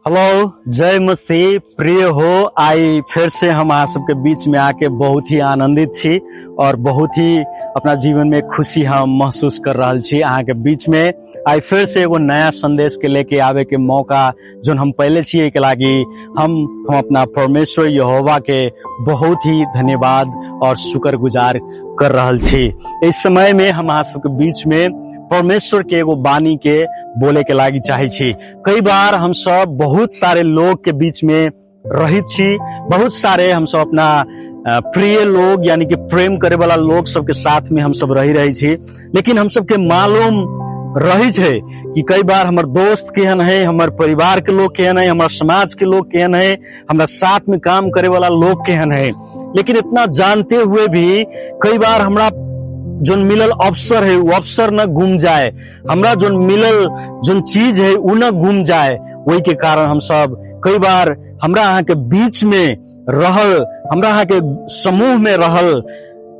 Hello, जय मसीह। प्रिय हो, आई फिर से हम आप सबके बीच में आके बहुत ही आनंदित छी और बहुत ही अपना जीवन में खुशी हम महसूस कर रहा छी। अहाँ के बीच में आई फिर से एगो नया संदेश के लेके आवे के मौका जो हम पहले छिए के लागी हम अपना परमेश्वर यहोवा के बहुत ही धन्यवाद और शुक्रगुजार कर रहल छी। इस समय में हम आप सबके बीच में परमेश्वर के एगो वाणी के बोले के लागी चाहे छी। कई बार हम सब बहुत सारे लोग के बीच में रहित छी, बहुत सारे हम सब अपना प्रिय लोग यानी कि प्रेम करे वाला लोग सबके साथ में हम सब रही छी, लेकिन हम सबके मालूम रही छे कि कई बार हमार दोस्त केहन है, हमार परिवार के लोग केहन है, हमार समाज के लोग केहन है, हमारा साथ में काम करे वाला लोग केहन है। लेकिन इतना जानते हुए भी कई बार हमरा जो मिलल अवसर है वो अवसर न गुम जाए, हमरा जो मिलल जो चीज है वो न गुम जाए। वही के कारण हम सब कई बार हमरा अहाँ के बीच में रहल, हमरा अहाँ के समूह में रहल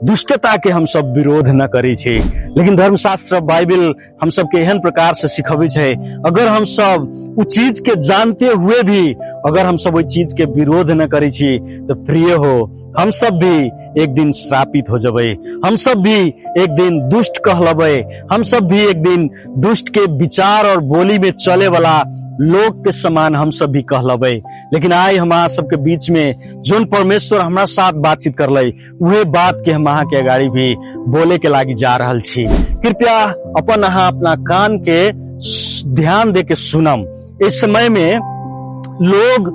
दुष्टता के हम सब विरोध न करी छी। लेकिन धर्मशास्त्र बाइबल हम सब के एहन प्रकार से सिखावे छे, अगर हम सब उस चीज के जानते हुए भी अगर हम सब वो चीज के विरोध न करी छी तो प्रिय हो, हम सब भी एक दिन श्रापित हो जबे, हम सब भी एक दिन दुष्ट कहलबे, हम सब भी एक दिन दुष्ट के विचार और बोली में चले वाला लोग के समान हम सब भी कहलबे। लेकिन आज हमारा सबके बीच में जोन परमेश्वर हमारा साथ बातचीत कर ले वही बात के हम अहाँ के अगाड़ी भी बोले के लागी जा रहल छी। कृपया अपन अहाँ अपना कान के ध्यान दे के सुनम। इस समय में लोग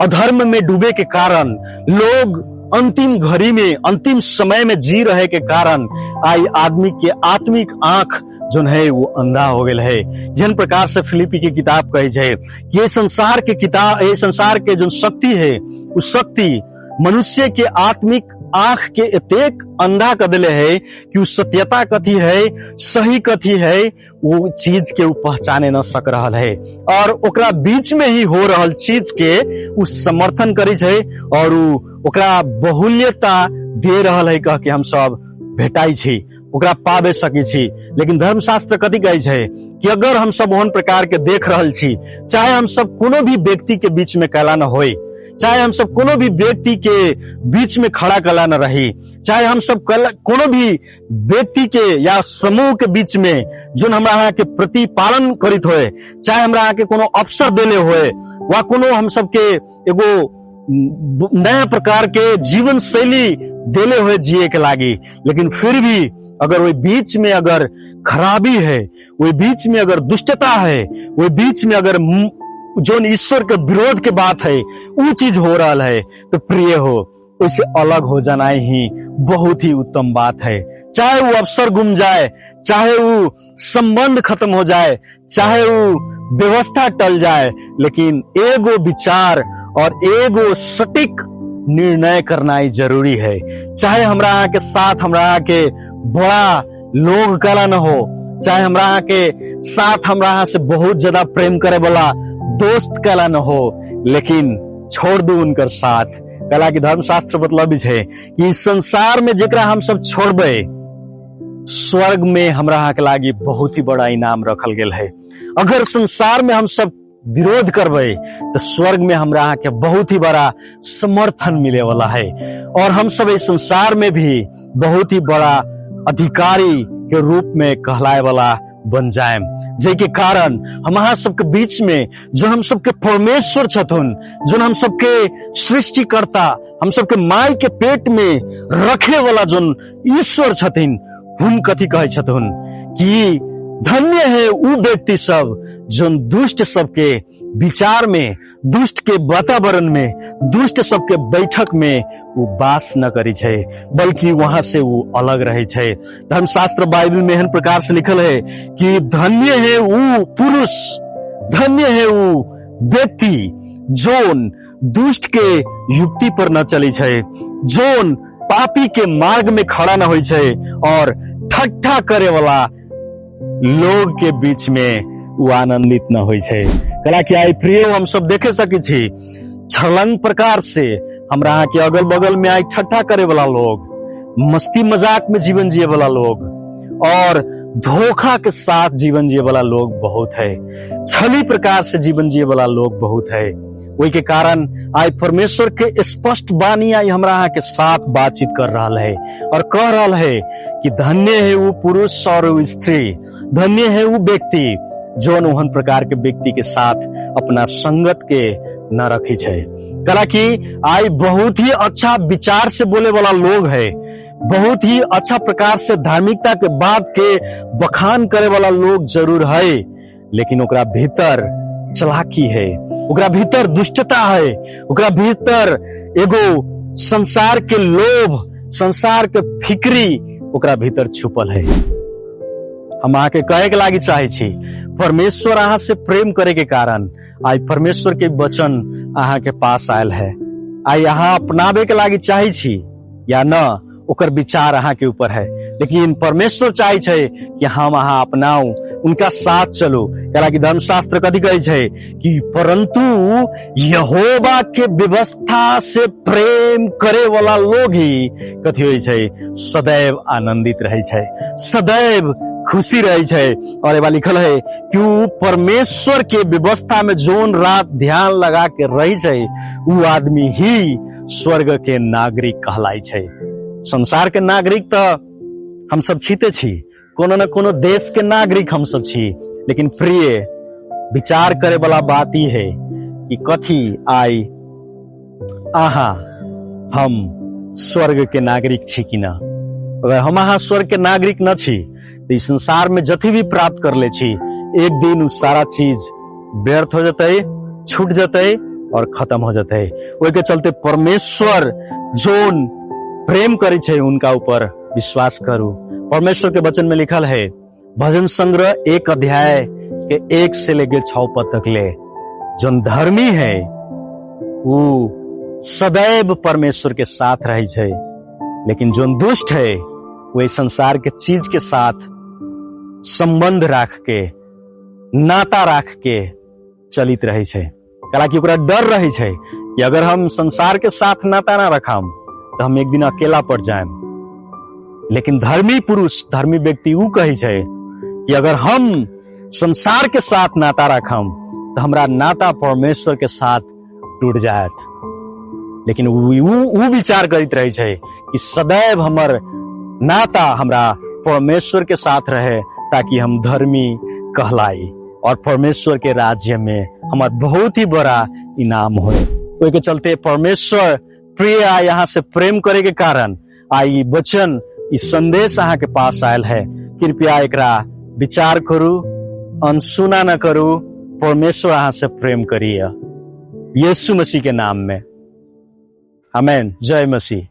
अधर्म में डूबे के कारण, लोग अंतिम घड़ी में अंतिम समय में जी रहे के कारण आई आदमी के आत्मिक आंख जो है वो अंधा हो गया है। जिन प्रकार से फिलिपी की किताब कही जाए, ये संसार के जो शक्ति है उस शक्ति मनुष्य के आत्मिक आंख के एतेक अंधा कर दिले है कि उस सत्यता कथी है, सही कथी है, वो चीज के वो पहचाने न सक रहा है और ओकरा बीच में ही हो रहल चीज के उ समर्थन करे छे और ओकरा बहुल्यता दे रहल है कह के हम सब भेटाई छी, ओकरा पावे सकी छी। लेकिन धर्मशास्त्र कथी कहे छे कि अगर हम सब ओहन प्रकार के देख रहल छी, चाहे हम सब कोनो भी व्यक्ति के बीच में कला न होई, चाहे हम सब कोनो भी व्यक्ति के बीच में खड़ा कला न रही, चाहे हम सब कोनो भी व्यक्ति के या समूह के बीच में जो हमरा अहाँ के प्रतिपालन करित होए, चाहे हमरा अहाँ के कोनो अवसर देले होए वा कोनो हम सब के एगो नया प्रकार के जीवन शैली देले हुए जिए के लागी, लेकिन फिर भी अगर वही बीच में अगर खराबी है, वही बीच में अगर दुष्टता है, वही बीच में अगर जो ईश्वर के विरोध के बात है वो चीज हो रहा है, तो प्रिय हो, उससे अलग हो जाना ही बहुत ही उत्तम बात है। चाहे वो अवसर गुम जाए, चाहे वो संबंध खत्म हो जाए, चाहे वो व्यवस्था टल जाए, लेकिन एगो विचार और एगो सटीक निर्णय करना ही जरूरी है। चाहे हमरा अहाँ के साथ हमरा अहाँ के बड़ा लोग कला न हो, चाहे हमरा अहाँ के साथ हमरा अहाँ से बहुत ज्यादा प्रेम करे वाला दोस्त कला न हो, लेकिन छोड़ दू उनकर साथ। कला की धर्मशास्त्र मतलब है कि इस संसार में जेकरा हम सब छोड़बे, स्वर्ग में हमरा अहाँ के लागी बहुत ही बड़ा इनाम रखल गेल है। अगर संसार में हम सब विरोध करबे तो स्वर्ग में हमरा अहाँ के बहुत ही बड़ा समर्थन मिले वाला है और हम सब इस संसार में भी बहुत ही बड़ा अधिकारी के रूप में कहलाए वाला बन जाए। जे के कारण हम अहाँ सबके बीच में जो हम सबके परमेश्वर छथुन, जो हम सबके सृष्टिकर्ता, हम सबके माई के पेट में रखे वाला जो ईश्वर छथिन, हम कथी कहे छथुन कि धन्य है उ व्यक्ति सब जो दुष्ट सबके विचार में, दुष्ट के वातावरण में, दुष्ट सबके बैठक में वो वास न करी छे, बल्कि वहां से वो अलग रहे छे। धर्मशास्त्र बाइबल में एहन प्रकार से लिखल है कि धन्य है वो पुरुष, धन्य है वो व्यक्ति जोन दुष्ट के युक्ति पर न चली छे, जोन पापी के मार्ग में खड़ा न होई छे और ठट्ठा करे वाला लोग के बीच में वो आनंदित न होई छे। कला कि आई प्रिय हम सब देखे सकी छी, छलंग प्रकार से हमरा अहाँ के अगल बगल में आई ठट्ठा करे वाला लोग, मस्ती मजाक में जीवन जिए वाला लोग और धोखा के साथ जीवन जिए वाला लोग बहुत है। छली प्रकार से जीवन जिए वाला लोग बहुत है। वही के कारण आज परमेश्वर के स्पष्ट वाणी आई हमरा यहाँ के साथ बातचीत कर रहा है और कह रहा है कि धन्य है वो पुरुष और वो स्त्री, धन्य है वो व्यक्ति जो ओहन प्रकार के व्यक्ति के साथ अपना संगत के न रखी है। कला कि आज बहुत ही अच्छा विचार से बोले वाला लोग है, बहुत ही अच्छा प्रकार से धार्मिकता के बात के बखान करे वाला लोग जरूर है, लेकिन ओकरा भीतर चालाकी है, ओकरा भीतर दुष्टता है, ओकरा भीतर एगो संसार के लोभ, संसार के फिक्री ओकरा भीतर छुपल है। हम आके कहे के लागी चाहे छी परमेश्वर अहाँ से प्रेम करे के कारण आज परमेश्वर के वचन अहाँ के पास आयल है। आई अहाँ अपनावे के लागी चाहे छी या न, ओकर विचार अहाँ के ऊपर है, लेकिन परमेश्वर चाहे छे कि हम अहाँ अपनाऊ, उनका साथ चलो। कला कि धर्मशास्त्र कथी कहे छे कि परंतु यहोवा के व्यवस्था से प्रेम करे वाला लोग ही कथी होई छे, सदैव आनंदित रहे छे, सदैव खुशी रहे छे। और एवा लिखल है कि वो परमेश्वर के व्यवस्था में जोन रात ध्यान लगा के रही छे, वो आदमी ही स्वर्ग के नागरिक कहलाई छे। संसार के नागरिक तो हम सब छीते छी, कोनो न कोनो देश के नागरिक हम सब छी, लेकिन प्रिय विचार करे वाला बात ही है कि कथी आई आहा हम स्वर्ग के नागरिक छी कि ना। अगर हम आहा स्वर्ग के नागरिक न छी तो इस संसार में जति भी प्राप्त कर ले छी, एक दिन उस सारा चीज व्यर्थ हो जाते, छूट जाते और खत्म हो जाते। वही के चलते परमेश्वर जोन प्रेम करे छे उनका ऊपर विश्वास करू। परमेश्वर के वचन में लिखल है, भजन संग्रह 1 अध्याय के 1 से लेकर 6 पद तक ले, जोन धर्मी है वो सदैव परमेश्वर के साथ रही छे, लेकिन जोन दुष्ट है वो इस संसार के चीज के साथ संबंध राख के, नाता राख के चलित रही छे। हालांकि ओकरा डर रही छे कि अगर हम संसार के साथ नाता ना रखम तो हम एक दिन अकेला पड़ जाएम। लेकिन धर्मी पुरुष, धर्मी व्यक्ति ऊ कही छे कि अगर हम संसार के साथ नाता रखम तो हमरा नाता परमेश्वर के साथ टूट जाएत। लेकिन ऊ विचार करित रही छे कि सदैव हमर नाता हमरा परमेश्वर के साथ रहे, ताकि हम धर्मी कहलाई और परमेश्वर के राज्य में हमारा बहुत ही बड़ा इनाम हो। ओहि के चलते परमेश्वर प्रिय यहाँ से प्रेम करे के कारण आई वचन, इस संदेश अहाँ के पास आयल है। कृपया एकरा विचार करू, अनसुना न करू, परमेश्वर अहाँ से प्रेम करिए। यीशु मसीह के नाम में आमीन। जय मसीह।